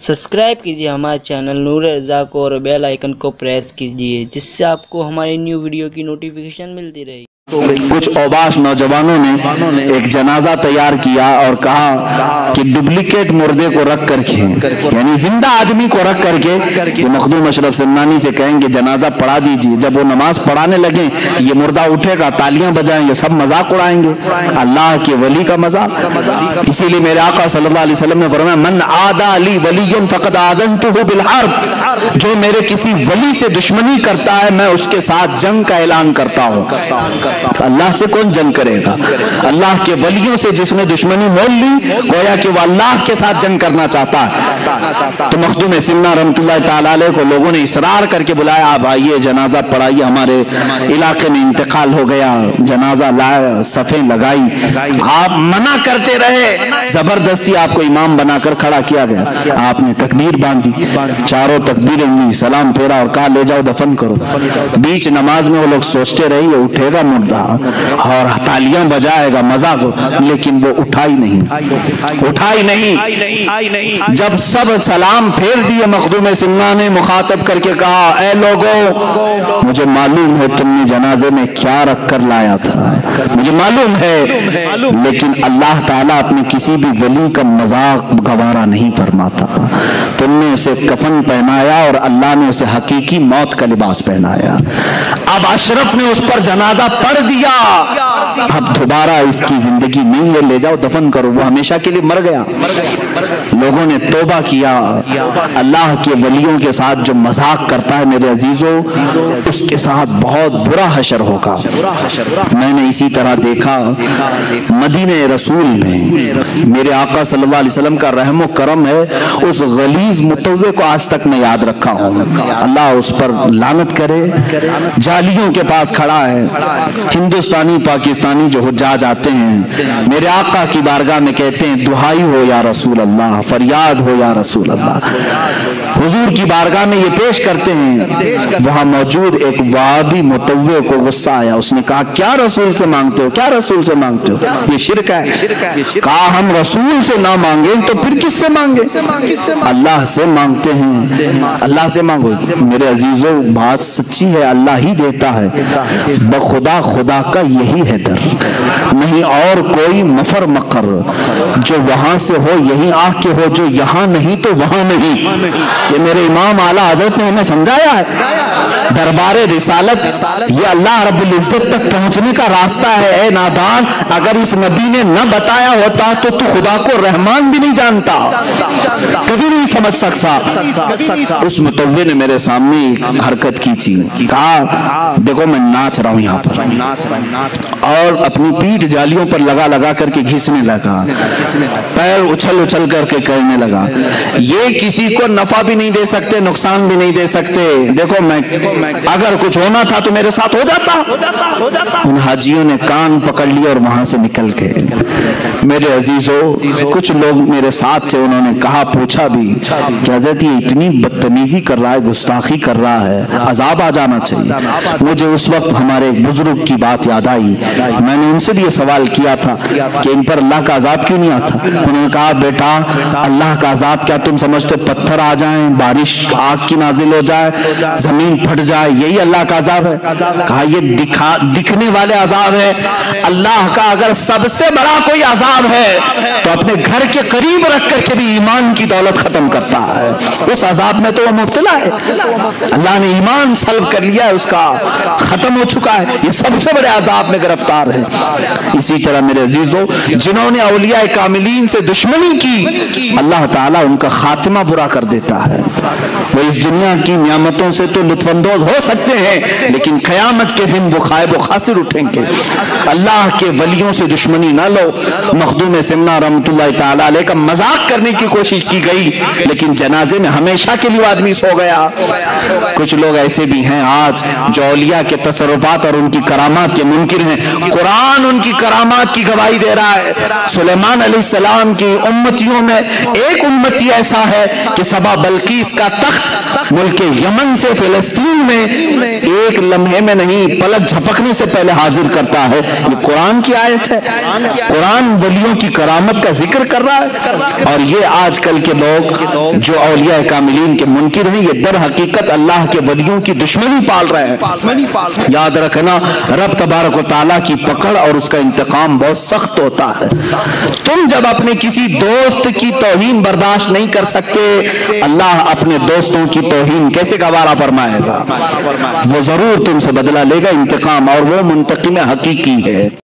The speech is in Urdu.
سبسکرائب کیجیے ہمارے چینل نور رضا کو اور بیل آئیکن کو پریس کیجیے جس سے آپ کو ہماری نیو ویڈیو کی نوٹیفیکیشن ملتی رہے۔ کچھ اوباش نوجوانوں نے ایک جنازہ تیار کیا اور کہا کہ ڈپلیکیٹ مردے کو رکھ کر کے یعنی زندہ آدمی کو رکھ کر کے مخدوم اشرف سمنانی سے کہیں گے جنازہ پڑھا دیجیے۔ جب وہ نماز پڑھانے لگیں یہ مردہ اٹھے گا، تالیاں بجائیں گے، سب مذاق اڑائیں گے۔ اللہ کے ولی کا مذاق۔ اسی لیے میرے آقا صلی اللہ علیہ وسلم نے فرمایا من عادى لی ولی فقد آذنته بالحرب، جو میرے کسی ولی سے دشمنی کرتا ہے میں اس کے ساتھ جنگ کا اعلان کرتا ہوں۔ اللہ سے کون جنگ کرے گا؟ اللہ کے ولیوں سے جس نے دشمنی مول لی گویا کہ وہ اللہ کے ساتھ جنگ کرنا چاہتا ہے۔ تو مخدوم سمنا رحمت اللہ تعالیٰ علیہ کو لوگوں نے اصرار کر کے بلایا، آپ آئیے جنازہ پڑھائیے، ہمارے علاقے میں انتقال ہو گیا، جنازہ لایا، صفیں لگائی، آپ منع کرتے رہے، زبردستی آپ کو امام بنا کر کھڑا کیا گیا۔ آپ نے تکبیر باندھی، چاروں تکبیریں دی، سلام پھیرا اور کہا لے جاؤ دفن کرو۔ بیچ نماز میں وہ لوگ سوچتے رہے یہ اٹھے گا مردہ اور تالیاں بجائے گا، مزہ کو، لیکن وہ اٹھائی نہیں۔ جب سب سلام پھیر دیے مخدوم سمنا نے مخاطب کر کے کہا اے لوگوں مجھے معلوم ہے تم نے جنازے میں کیا رکھ کر لایا تھا، مجھے معلوم ہے، لیکن اللہ تعالیٰ اپنے کسی بھی ولی کا مذاق گوارا نہیں فرماتا۔ تم نے اسے کفن پہنایا اور اللہ نے اسے حقیقی موت کا لباس پہنایا۔ اب اشرف نے اس پر جنازہ پڑھ دیا، اب دوبارہ اس کی زندگی نہیں ہے، لے جاؤ دفن کرو، وہ ہمیشہ کے لیے مر گیا۔ لوگوں نے توبہ کیا۔ اللہ کے ولیوں کے ساتھ جو مذاق کرتا ہے میرے عزیزو اس کے ساتھ بہت برا حشر ہوگا۔ میں نے اسی طرح دیکھا مدینہ رسول میں میرے آقا صلی اللہ علیہ وسلم کا رحم و کرم ہے، اس غلیظ متوع کو آج تک میں یاد رکھا ہوں، اللہ اس پر لعنت کرے، جالیوں کے پاس کھڑا ہے۔ ہندوستانی پاکستانی جو حجاج آتے ہیں میرے آقا کی بارگاہ میں کہتے ہیں دعائی ہو یا رسول اللہ، فریاد ہو یا رسول اللہ، حضور کی بارگاہ میں یہ پیش کرتے ہیں۔ وہاں موجود ایک وہابی متوع کو غصہ آیا، اس نے کہا کیا رسول سے مانگتے ہو، کیا رسول سے مانگتے ہو، یہ شرک ہے۔ کہا ہم رسول سے نہ مانگیں تو پھر کس سے مانگیں؟ اللہ سے مانگتے ہیں، اللہ سے مانگو۔ میرے عزیزو بات سچی ہے، اللہ ہی دیتا ہے، بخدا خدا کا یہی ہے در، نہیں اور کوئی مفر مقر، جو وہاں سے ہو یہی آ کے ہو، جو یہاں نہیں تو وہاں نہیں۔ یہ میرے امام اعلیٰ حضرت نے ہمیں سمجھایا ہے۔ دربار رسالت یہ اللہ رب العزت تک پہنچنے کا راستہ ہے۔ اے نادان اگر اس نبی نے نہ بتایا ہوتا تو خدا کو رحمان بھی نہیں جانتا، کبھی نہیں سمجھ سکتا۔ اس متوع نے میرے سامنے حرکت کی تھی، کہا دیکھو میں ناچ رہا ہوں یہاں پر، اور اپنی پیٹھ جالیوں پر لگا لگا کر کے گھسنے لگا، پیر اچھل اچھل کر کے کرنے لگا۔ یہ کسی کو نفع بھی نہیں دے سکتے، نقصان بھی نہیں دے سکتے۔ دیکھو میں اگر کچھ ہونا تھا تو میرے ساتھ ہو جاتا۔ ان حاجیوں نے کان پکڑ لیا اور وہاں سے نکل گئے۔ میرے عزیزو کچھ لوگ میرے ساتھ تھے، انہوں نے کہا پوچھا بھی کہ حضرت یہ اتنی بدتمیزی کر رہا ہے، گستاخی کر رہا ہے، عذاب آ جانا چاہیے۔ مجھے اس وقت ہمارے ایک بزرگ کی بات یاد آئی، میں نے ان سے بھی یہ سوال کیا تھا کہ ان پر اللہ کا عذاب کیوں نہیں آتا؟ انہوں نے کہا بیٹا اللہ کا عذاب کیا تم سمجھتے پتھر آ جائیں، بارش آگ کی نازل ہو جائے، زمین پھٹ جائے، یہی اللہ کا عذاب ہے؟ کہا یہ دکھنے والے عذاب ہے۔ اللہ کا اگر سب سے بڑا کوئی عذاب ہے تو اپنے گھر کے قریب رکھ کر کے بھی ایمان کی دولت ختم کرتا ہے، اس عذاب میں تو وہ مبتلا ہے۔ اللہ نے ایمان سلب کر لیا ہے، اس کا ختم ہو چکا ہے، یہ سب سے بڑے عذاب میں گرفتار ہے۔ اسی طرح میرے عزیزو جنہوں نے اولیاء کاملین سے دشمنی کی اللہ تعالیٰ ان کا خاتمہ برا کر دیتا ہے۔ وہ اس دنیا کی نعمتوں سے تو لطف اندوز ہو سکتے ہیں لیکن قیامت کے دن وہ خائب و خاسر اٹھیں گے۔ اللہ کے ولیوں سے دشمنی نہ لو۔ مخدوم سمنا رحمت اللہ تعالیٰ علیہ کا مذاق کرنے کی کوشش کی گئی لیکن جنازے میں ہمیشہ کے لیے آدمی سو گیا۔ کچھ لوگ ایسے بھی ہیں آج جو اولیاء کے تصرفات اور ان کی کرامات کے منکر ہیں، قرآن ان کی کرامات کی گواہی دے رہا ہے۔ سلیمان علیہ السلام کی امتیوں میں ایک امتی ایسا ہے کہ سبا بلقیس کا تخت ملک یمن سے فلسطین میں ایک لمحے میں نہیں، پلک جھپکنے سے پہلے حاضر کرتا ہے۔ یہ قرآن کی آیت ہے، قرآن ولیوں کی کرامت کا ذکر کر رہا ہے۔ اور یہ آج کل کے لوگ جو اولیاء کاملین کے منکر ہیں، یہ در حقیقت اللہ کے ولیوں کی دشمنی پال رہے ہیں۔ یاد رکھنا، رب تبارک و تعالیٰ کی پکڑ اور اس کا انتقام بہت سخت ہوتا ہے۔ تم جب اپنے کسی دوست کی توہین برداشت نہیں کر سکتے، اللہ اپنے دوستوں کی توہین کیسے گوارا فرمائے گا؟ وہ ضرور تم سے بدلہ لے گا، انتقام، اور وہ منتقم حقیقی ہے۔